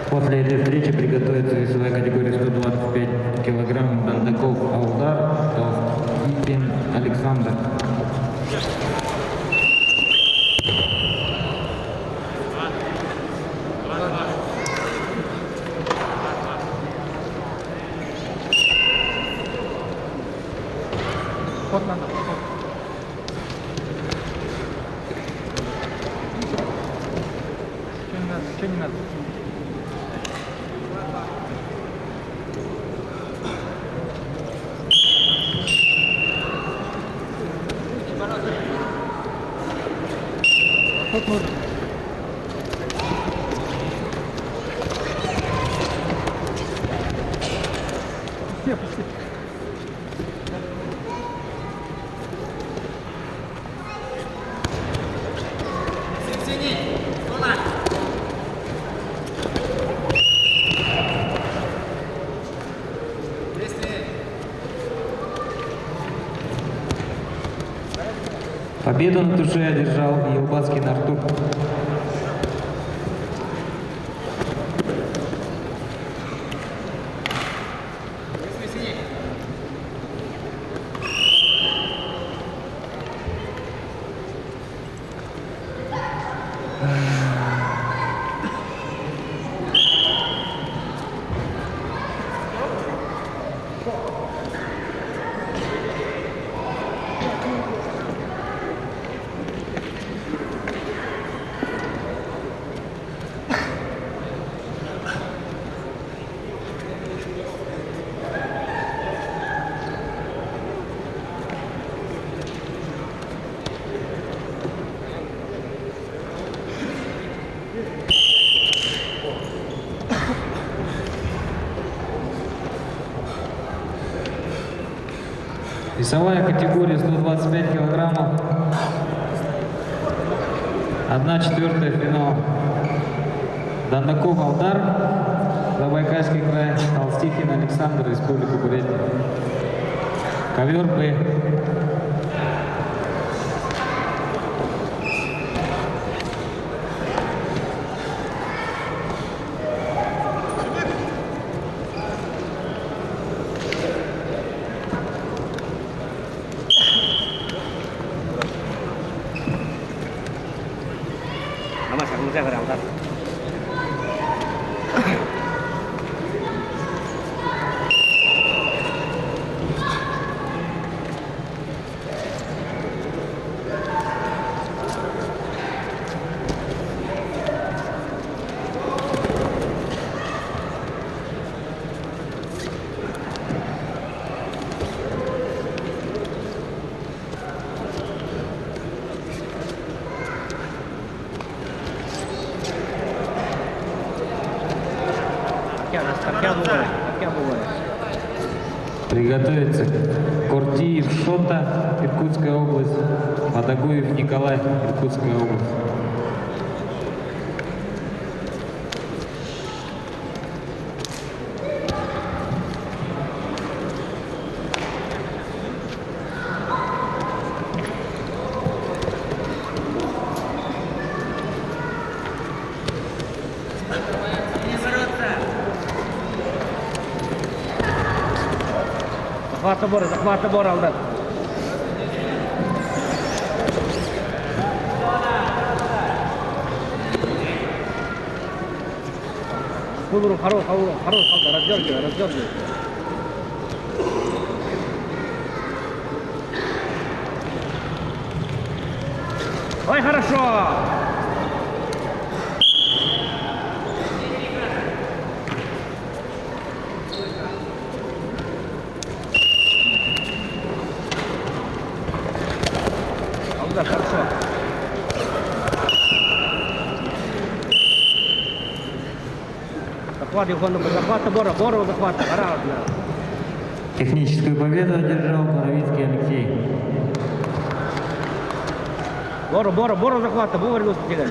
После этой встречи приготовится весовая категория 125 килограмм Дандаков Алдар, Толстикин Александр. Ход надо, ход. Что не надо, что не надо? Ход нужен. Пусти. Победу на душе одержал Елбацкин Артур. Весовая категория 125 килограммов. 1/4 финала. Дандаков Алдар, Забайкальский край, Толстикин Александр, Республика Бурятия. Ковер Б. Nama sang ra vào đâu. Приготовиться. Куртиев Шота, Иркутская область. Адагуев Николай, Иркутская область. Захват табора, Алдар. Хорош, Алдар, раздергивай. Ой, хорошо! Да, хорошо. Захват табора, Борова захват, гораздо. Техническую победу одержал Боровицкий Алексей. Борова захвата, вовремя успели.